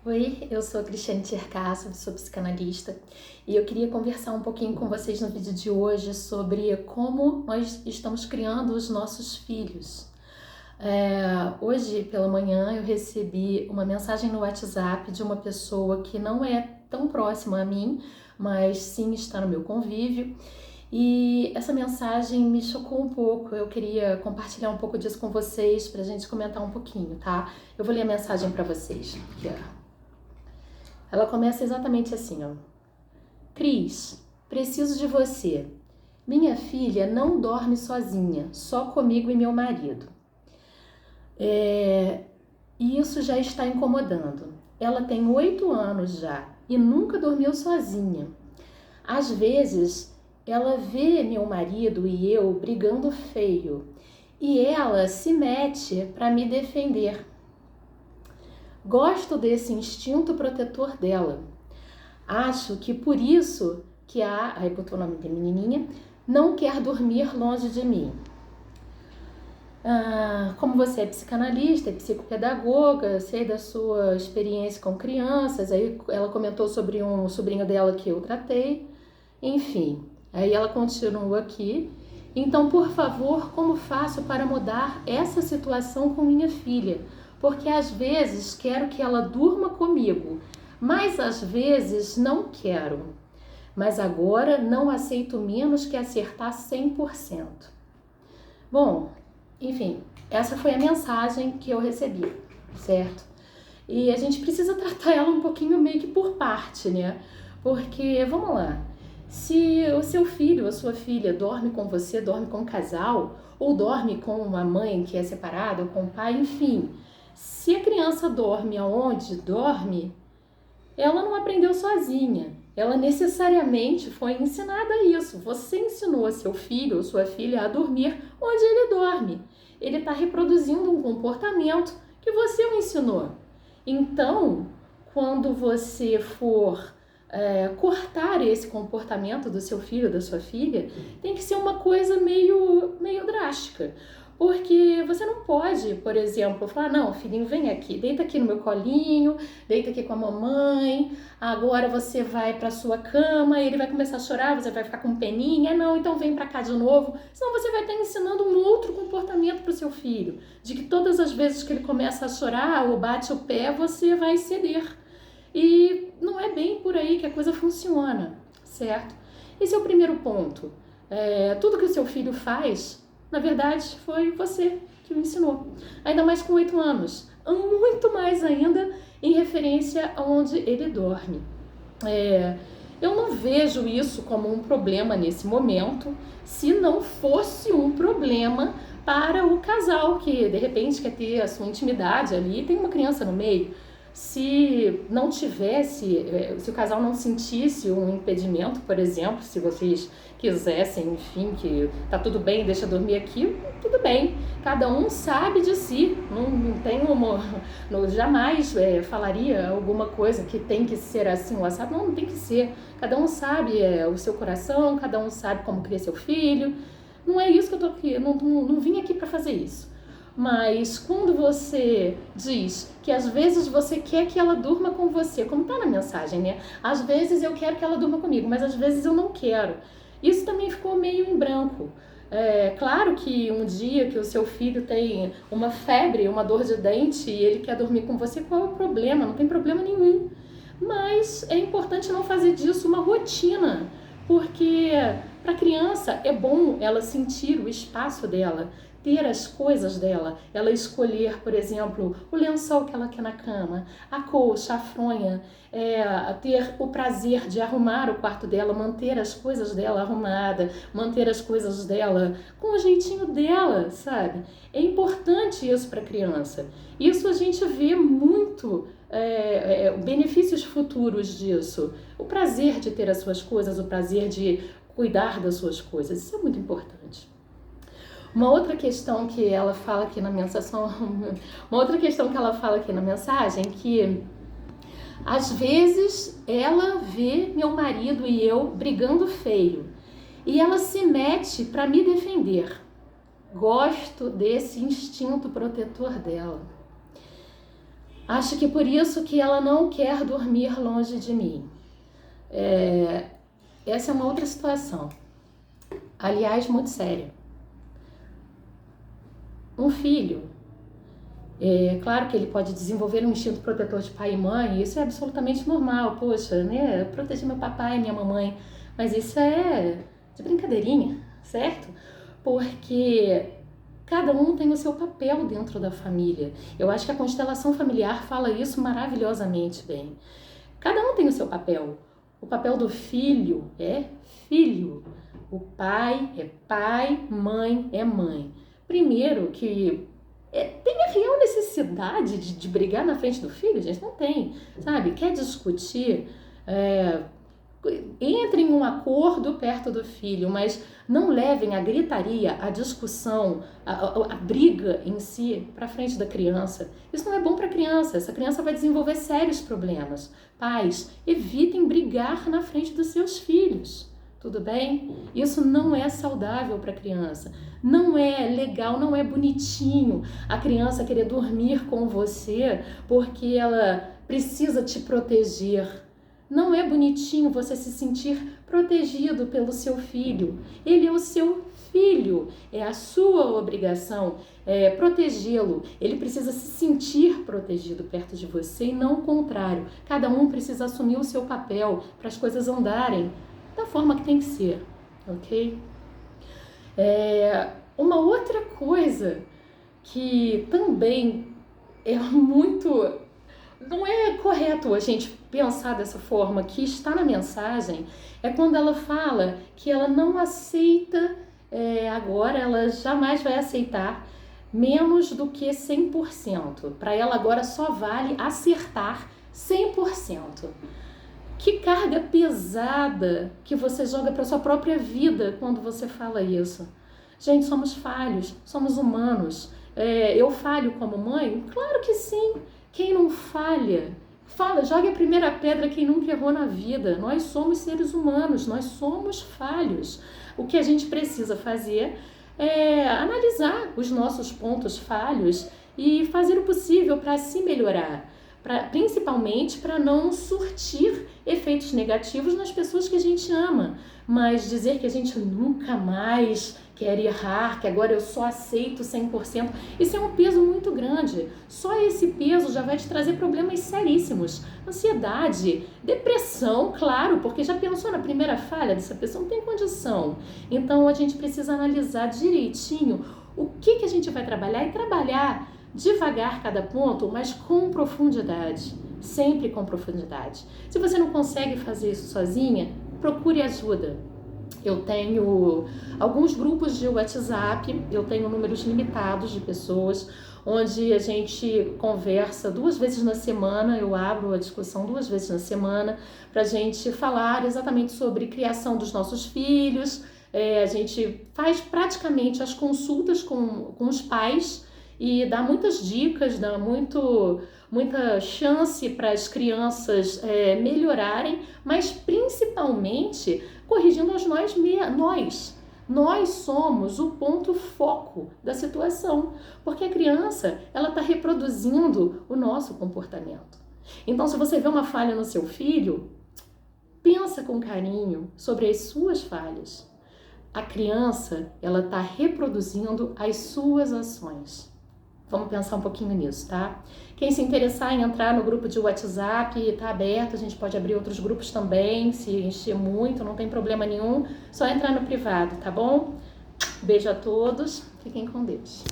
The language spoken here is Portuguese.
Oi, eu sou a Cristiane Tcherkassov, sou psicanalista e eu queria conversar um pouquinho com vocês no vídeo de hoje sobre como nós estamos criando os nossos filhos. Hoje pela manhã eu recebi uma mensagem no WhatsApp de uma pessoa que não é tão próxima a mim, mas sim está no meu convívio. E essa mensagem me chocou um pouco, eu queria compartilhar um pouco disso com vocês pra gente comentar um pouquinho, tá? Eu vou ler a mensagem pra vocês. Ela começa exatamente assim, ó. Cris, preciso de você. Minha filha não dorme sozinha, só comigo e meu marido. E isso já está incomodando. Ela tem 8 anos já e nunca dormiu sozinha. Às vezes, ela vê meu marido e eu brigando feio e ela se mete para me defender. Gosto desse instinto protetor dela. Acho que por isso que aí botou o nome da menininha, não quer dormir longe de mim. Como você é psicanalista, é psicopedagoga, sei da sua experiência com crianças, aí ela comentou sobre um sobrinho dela que eu tratei, enfim. Aí ela continua aqui. Então, por favor, como faço para mudar essa situação com minha filha? Porque às vezes quero que ela durma comigo, mas às vezes não quero. Mas agora não aceito menos que acertar 100%. Bom, enfim, essa foi a mensagem que eu recebi, certo? E a gente precisa tratar ela um pouquinho meio que por parte, né? Porque, vamos lá, se o seu filho ou a sua filha dorme com você, dorme com um casal, ou dorme com uma mãe que é separada, ou com o pai, enfim, se a criança dorme aonde dorme, ela não aprendeu sozinha. Ela necessariamente foi ensinada a isso. Você ensinou a seu filho ou sua filha a dormir onde ele dorme. Ele está reproduzindo um comportamento que você o ensinou. Então, quando você for cortar esse comportamento do seu filho ou da sua filha, tem que ser uma coisa meio drástica. Porque você não pode, por exemplo, falar, não, filhinho, vem aqui, deita aqui no meu colinho, deita aqui com a mamãe, agora você vai pra sua cama, ele vai começar a chorar, você vai ficar com peninha, não, então vem pra cá de novo. Senão você vai estar ensinando um outro comportamento pro seu filho, de que todas as vezes que ele começa a chorar ou bate o pé, você vai ceder. E não é bem por aí que a coisa funciona, certo? Esse é o primeiro ponto. Tudo que o seu filho faz, na verdade, foi você que o ensinou. Ainda mais com 8 anos. Muito mais ainda em referência a onde ele dorme. Eu não vejo isso como um problema nesse momento, se não fosse um problema para o casal que, de repente, quer ter a sua intimidade ali e tem uma criança no meio. Se não tivesse, se o casal não sentisse um impedimento, por exemplo, se vocês quisessem, enfim, que tá tudo bem, deixa dormir aqui, tudo bem. Cada um sabe de si, não tem jamais falaria alguma coisa que tem que ser assim, o assado, não tem que ser. Cada um sabe o seu coração, cada um sabe como cria seu filho. Não é isso que eu tô aqui, não vim aqui para fazer isso. Mas quando você diz que às vezes você quer que ela durma com você, como tá na mensagem, né? Às vezes eu quero que ela durma comigo, mas às vezes eu não quero. Isso também ficou meio em branco. Claro que um dia que o seu filho tem uma febre, uma dor de dente e ele quer dormir com você, qual é o problema? Não tem problema nenhum. Mas é importante não fazer disso uma rotina, porque para a criança é bom ela sentir o espaço dela, ter as coisas dela, ela escolher, por exemplo, o lençol que ela quer na cama, a colcha, a fronha, ter o prazer de arrumar o quarto dela, manter as coisas dela arrumada, manter as coisas dela com o jeitinho dela, sabe? É importante isso para a criança. Isso a gente vê muito benefícios futuros disso. O prazer de ter as suas coisas, o prazer de cuidar das suas coisas, isso é muito importante. Uma outra questão que ela fala aqui na mensagem, que às vezes ela vê meu marido e eu brigando feio e ela se mete para me defender. Gosto desse instinto protetor dela. Acho que por isso que ela não quer dormir longe de mim. Essa é uma outra situação, aliás, muito séria. Um filho, claro que ele pode desenvolver um instinto protetor de pai e mãe, isso é absolutamente normal, poxa, né, eu protegi meu papai e minha mamãe, mas isso é de brincadeirinha, certo? Porque cada um tem o seu papel dentro da família. Eu acho que a constelação familiar fala isso maravilhosamente bem. Cada um tem o seu papel. O papel do filho é filho. O pai é pai, mãe é mãe. Primeiro que tem a real necessidade de brigar na frente do filho, gente? Não tem, sabe? Quer discutir? Entre em um acordo perto do filho, mas não levem a gritaria, a discussão, a briga em si para frente da criança. Isso não é bom para a criança. Essa criança vai desenvolver sérios problemas. Pais, evitem brigar na frente dos seus filhos. Tudo bem? Isso não é saudável para a criança. Não é legal, não é bonitinho a criança querer dormir com você porque ela precisa te proteger. Não é bonitinho você se sentir protegido pelo seu filho. Ele é o seu filho, é a sua obrigação protegê-lo. Ele precisa se sentir protegido perto de você e não o contrário. Cada um precisa assumir o seu papel para as coisas andarem da forma que tem que ser, ok? Uma outra coisa que também é muito... Não é correto a gente pensar dessa forma, que está na mensagem, é quando ela fala que ela não aceita, agora ela jamais vai aceitar menos do que 100%. Para ela agora só vale acertar 100%. Que carga pesada que você joga para sua própria vida quando você fala isso. Gente, somos falhos, somos humanos. Eu falho como mãe? Claro que sim. Quem não falha? Jogue a primeira pedra quem nunca errou na vida. Nós somos seres humanos, nós somos falhos. O que a gente precisa fazer é analisar os nossos pontos falhos e fazer o possível para se melhorar. Principalmente para não surtir efeitos negativos nas pessoas que a gente ama. Mas dizer que a gente nunca mais quer errar, que agora eu só aceito 100%, isso é um peso muito grande. Só esse peso já vai te trazer problemas seríssimos. Ansiedade, depressão, claro, porque já pensou na primeira falha dessa pessoa? Não tem condição. Então a gente precisa analisar direitinho o que a gente vai trabalhar e trabalhar devagar cada ponto, mas com profundidade, sempre com profundidade. Se você não consegue fazer isso sozinha, procure ajuda. Eu tenho alguns grupos de WhatsApp, eu tenho números limitados de pessoas, onde a gente conversa 2 vezes na semana, eu abro a discussão 2 vezes na semana, para a gente falar exatamente sobre criação dos nossos filhos. A gente faz praticamente as consultas com os pais, e dá muitas dicas, dá muita chance para as crianças melhorarem, mas principalmente corrigindo nós. Nós somos o ponto foco da situação, porque a criança ela está reproduzindo o nosso comportamento. Então, se você vê uma falha no seu filho, pensa com carinho sobre as suas falhas. A criança ela está reproduzindo as suas ações. Vamos pensar um pouquinho nisso, tá? Quem se interessar em entrar no grupo de WhatsApp, está aberto, a gente pode abrir outros grupos também, se encher muito, não tem problema nenhum, só entrar no privado, tá bom? Beijo a todos, fiquem com Deus.